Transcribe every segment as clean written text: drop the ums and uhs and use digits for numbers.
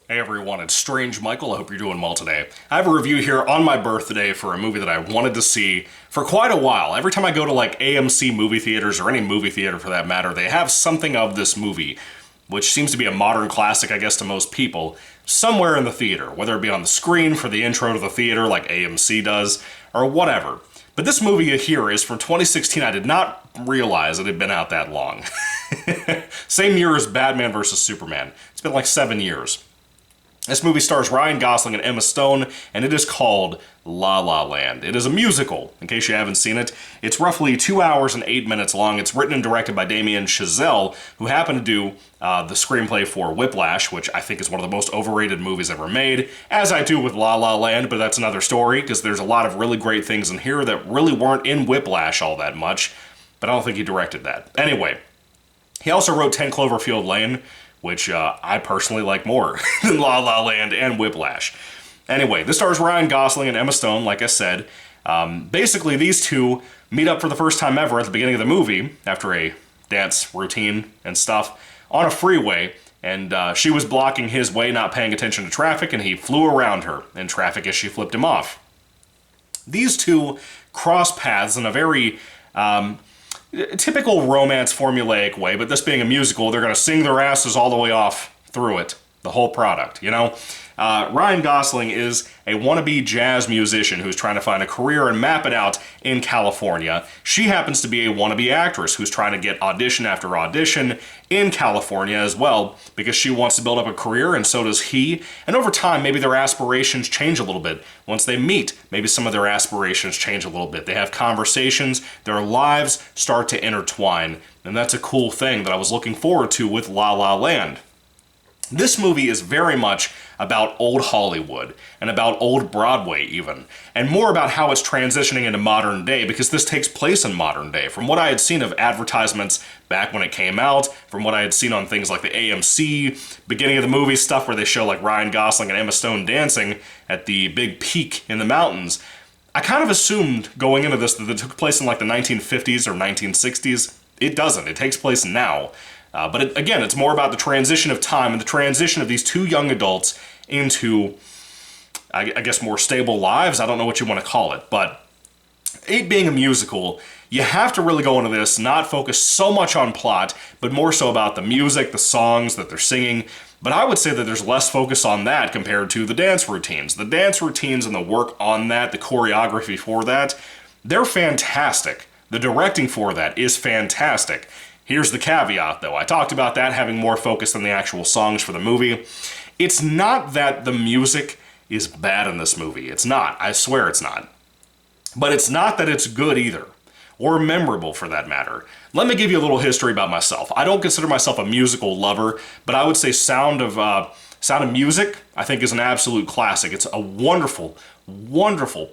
Hey everyone, it's Strange Michael. I hope you're doing well today. I have a review here on my birthday for a movie that I wanted to see for quite a while. Every time I go to like AMC movie theaters, or any movie theater for that matter, they have something of this movie, which seems to be a modern classic, I guess, to most people, somewhere in the theater, whether it be on the screen for the intro to the theater like AMC does, or whatever. But this movie here is from 2016. I did not realize it had been out that long. Same year as Batman vs. Superman. It's been like 7 years. This movie stars Ryan Gosling and Emma Stone, and it is called La La Land. It is a musical, in case you haven't seen it. It's roughly 2 hours and 8 minutes long. It's written and directed by Damien Chazelle, who happened to do the screenplay for Whiplash, which I think is one of the most overrated movies ever made, as I do with La La Land, but that's another story, because there's a lot of really great things in here that really weren't in Whiplash all that much, but I don't think he directed that. Anyway, he also wrote 10 Cloverfield Lane, which I personally like more than La La Land and Whiplash. Anyway, this stars Ryan Gosling and Emma Stone, like I said. Basically, these two meet up for the first time ever at the beginning of the movie, after a dance routine and stuff, on a freeway, and she was blocking his way, not paying attention to traffic, and he flew around her in traffic as she flipped him off. These two cross paths in a very typical romance formulaic way, but this being a musical, they're going to sing their asses all the way off through it, the whole product, you know? Ryan Gosling is a wannabe jazz musician who's trying to find a career and map it out in California. She happens to be a wannabe actress who's trying to get audition after audition in California as well, because she wants to build up a career, and so does he. And over time, maybe their aspirations change a little bit. Once they meet, maybe some of their aspirations change a little bit. They have conversations, their lives start to intertwine, and that's a cool thing that I was looking forward to with La La Land. This movie is very much about old Hollywood, and about old Broadway even, and more about how it's transitioning into modern day, because this takes place in modern day. From what I had seen of advertisements back when it came out, from what I had seen on things like the AMC, beginning of the movie stuff where they show like Ryan Gosling and Emma Stone dancing at the big peak in the mountains, I kind of assumed going into this that it took place in like the 1950s or 1960s. It doesn't. It takes place now. But again, it's more about the transition of time and the transition of these two young adults into, I guess, more stable lives. I don't know what you want to call it, but it being a musical, you have to really go into this, not focus so much on plot, but more so about the music, the songs that they're singing. But I would say that there's less focus on that compared to the dance routines. The dance routines and the work on that, the choreography for that, they're fantastic. The directing for that is fantastic. Here's the caveat, though. I talked about that having more focus than the actual songs for the movie. It's not that the music is bad in this movie. It's not. I swear it's not. But it's not that it's good either, or memorable for that matter. Let me give you a little history about myself. I don't consider myself a musical lover, but I would say Sound of Music, I think, is an absolute classic. It's a wonderful,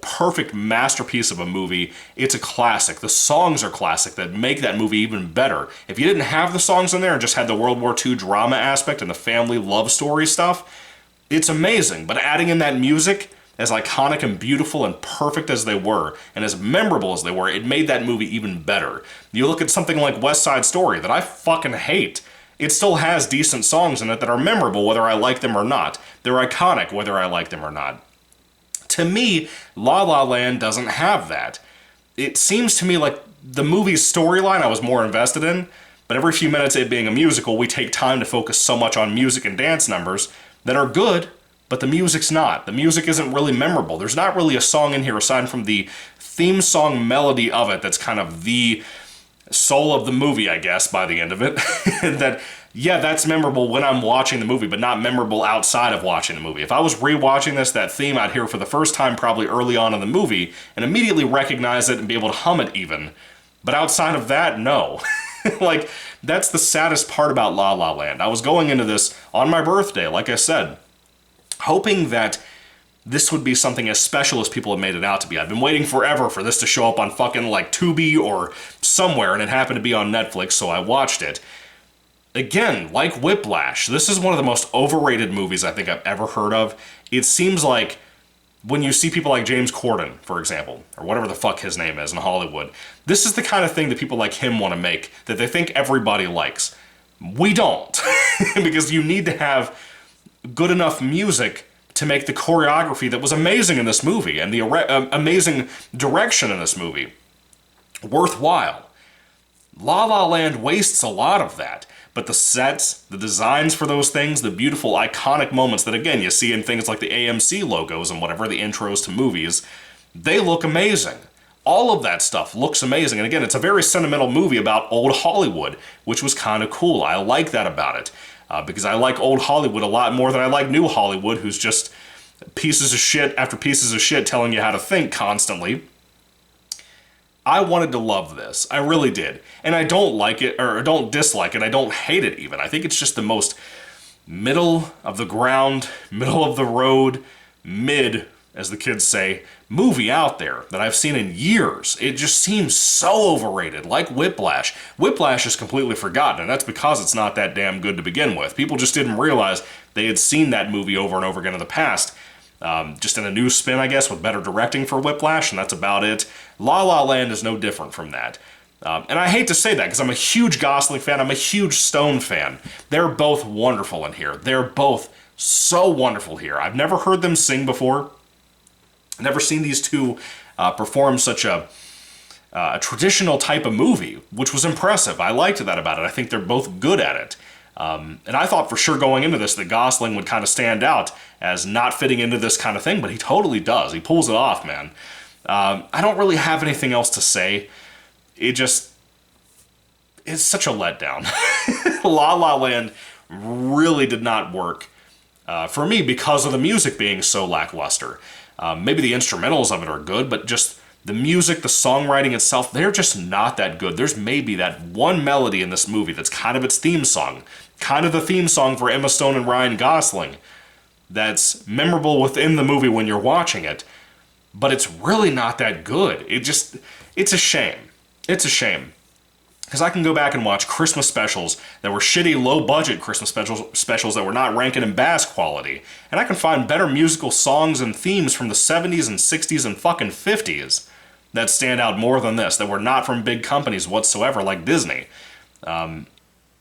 perfect masterpiece of a movie. It's a classic. The songs are classic that make that movie even better. If you didn't have the songs in there and just had the World War II drama aspect and the family love story stuff, it's amazing. But adding in that music, as iconic and beautiful and perfect as they were, and as memorable as they were, it made that movie even better. You look at something like West Side Story, that I fucking hate. It still has decent songs in it that are memorable whether I like them or not. They're iconic whether I like them or not. To me, La La Land doesn't have that. It seems to me like the movie's storyline I was more invested in, but every few minutes, it being a musical, we take time to focus so much on music and dance numbers that are good, but the music's not. The music isn't really memorable. There's not really a song in here aside from the theme song melody of it that's kind of the soul of the movie, I guess, by the end of it. That, yeah, that's memorable when I'm watching the movie, but not memorable outside of watching the movie. If I was rewatching this, that theme I'd hear for the first time probably early on in the movie and immediately recognize it and be able to hum it even. But outside of that, no. Like, that's the saddest part about La La Land. I was going into this on my birthday, like I said, hoping that this would be something as special as people have made it out to be. I've been waiting forever for this to show up on fucking like Tubi or somewhere, and it happened to be on Netflix, so I watched it. Again, like Whiplash, this is one of the most overrated movies I think I've ever heard of. It seems like when you see people like James Corden, for example, or whatever the fuck his name is in Hollywood, this is the kind of thing that people like him want to make, that they think everybody likes. We don't. Because you need to have good enough music to make the choreography that was amazing in this movie and the amazing direction in this movie worthwhile. La La Land wastes a lot of that. But the sets, the designs for those things, the beautiful iconic moments that, again, you see in things like the AMC logos and whatever, the intros to movies, they look amazing. All of that stuff looks amazing. And again, it's a very sentimental movie about old Hollywood, which was kind of cool. I like that about it. Because I like old Hollywood a lot more than I like new Hollywood, who's just pieces of shit after pieces of shit telling you how to think constantly. I wanted to love this. I really did. And I don't like it, or don't dislike it. I don't hate it even. I think it's just the most middle of the ground, middle of the road, mid, as the kids say, movie out there that I've seen in years. It just seems so overrated, like Whiplash. Whiplash is completely forgotten, and that's because it's not that damn good to begin with. People just didn't realize they had seen that movie over and over again in the past. Just in a new spin, I guess, with better directing for Whiplash, and that's about it. La La Land is no different from that. And I hate to say that, because I'm a huge Gosling fan, I'm a huge Stone fan. They're both wonderful in here. They're both so wonderful here. I've never heard them sing before. I've never seen these two perform such a traditional type of movie, which was impressive. I liked that about it. I think they're both good at it. And I thought for sure going into this that Gosling would kind of stand out as not fitting into this kind of thing, but he totally does. He pulls it off, man. I don't really have anything else to say. It's such a letdown. La La Land really did not work for me because of the music being so lackluster. Maybe the instrumentals of it are good, but just the music, the songwriting itself, they're just not that good. There's maybe that one melody in this movie that's kind of its theme song, kind of the theme song for Emma Stone and Ryan Gosling, that's memorable within the movie when you're watching it, but it's really not that good. It's a shame. It's a shame. Because I can go back and watch Christmas specials that were shitty, low-budget Christmas specials that were not Rankin and Bass quality, and I can find better musical songs and themes from the 70s and 60s and fucking 50s that stand out more than this, that were not from big companies whatsoever like Disney.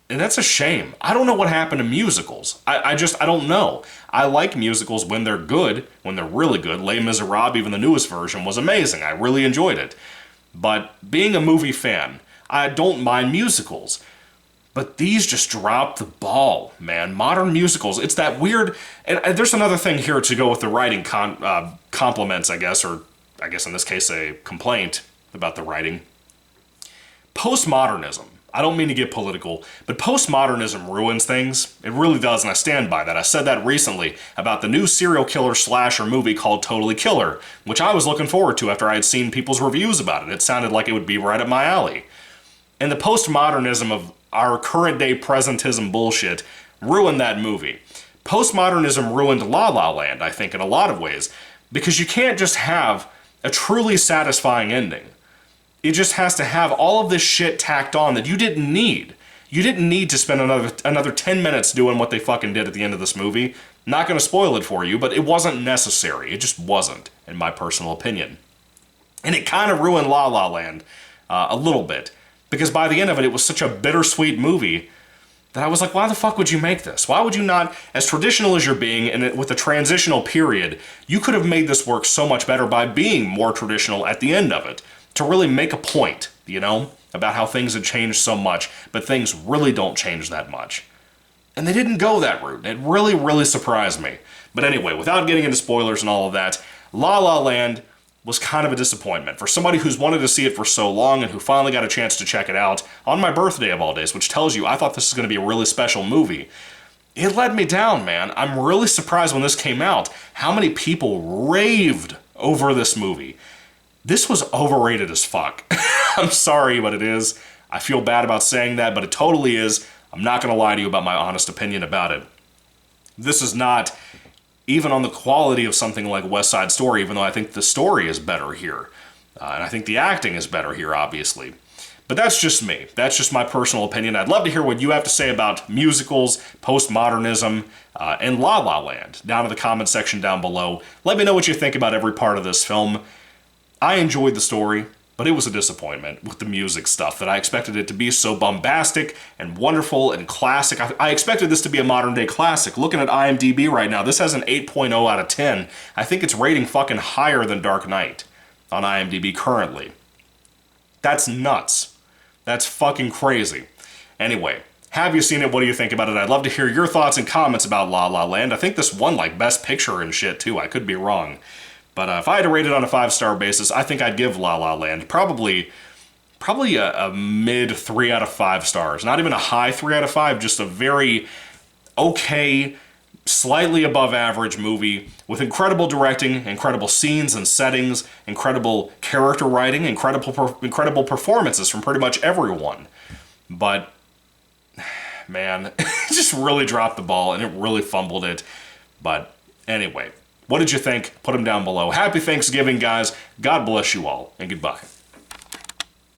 And that's a shame. I don't know what happened to musicals. I don't know. I like musicals when they're good, when they're really good. Les Miserables, even the newest version, was amazing. I really enjoyed it. But being a movie fan, I don't mind musicals. But these just drop the ball, man. Modern musicals, it's that weird... And there's another thing here to go with the writing compliments, I guess, or I guess in this case a complaint about the writing. Postmodernism. I don't mean to get political, but postmodernism ruins things. It really does, and I stand by that. I said that recently about the new serial killer slasher movie called Totally Killer, which I was looking forward to after I had seen people's reviews about it. It sounded like it would be right up my alley. And the postmodernism of our current day presentism bullshit ruined that movie. Postmodernism ruined La La Land, I think, in a lot of ways, because you can't just have a truly satisfying ending. It just has to have all of this shit tacked on that you didn't need. You didn't need to spend another 10 minutes doing what they fucking did at the end of this movie. Not going to spoil it for you, but it wasn't necessary. It just wasn't, in my personal opinion. And it kind of ruined La La Land a little bit, because by the end of it, it was such a bittersweet movie that I was like, why the fuck would you make this? Why would you not, as traditional as you're being, and with a transitional period, you could have made this work so much better by being more traditional at the end of it, to really make a point, you know, about how things had changed so much, but things really don't change that much. And they didn't go that route. It really, really surprised me. But anyway, without getting into spoilers and all of that, La La Land was kind of a disappointment. For somebody who's wanted to see it for so long and who finally got a chance to check it out on my birthday of all days, which tells you I thought this was going to be a really special movie, it let me down, man. I'm really surprised when this came out how many people raved over this movie. This was overrated as fuck. I'm sorry, but it is. I feel bad about saying that, but it totally is. I'm not going to lie to you about my honest opinion about it. This is not even on the quality of something like West Side Story, even though I think the story is better here. And I think the acting is better here, obviously. But that's just me. That's just my personal opinion. I'd love to hear what you have to say about musicals, postmodernism, and La La Land down in the comment section down below. Let me know what you think about every part of this film. I enjoyed the story. But it was a disappointment with the music stuff that I expected it to be so bombastic and wonderful and classic. I expected this to be a modern day classic. Looking at IMDb right now, this has an 8.0 out of 10. I think it's rating fucking higher than Dark Knight on IMDb currently. That's nuts. That's fucking crazy. Anyway, have you seen it? What do you think about it? I'd love to hear your thoughts and comments about La La Land. I think this won like Best Picture and shit too. I could be wrong. But if I had to rate it on a 5-star basis, I think I'd give La La Land probably a mid 3 out of 5 stars. Not even a high 3 out of 5, just a very okay, slightly above average movie with incredible directing, incredible scenes and settings, incredible character writing, incredible performances from pretty much everyone. But, man, it just really dropped the ball and it really fumbled it. But anyway, what did you think? Put them down below. Happy Thanksgiving, guys. God bless you all, and goodbye.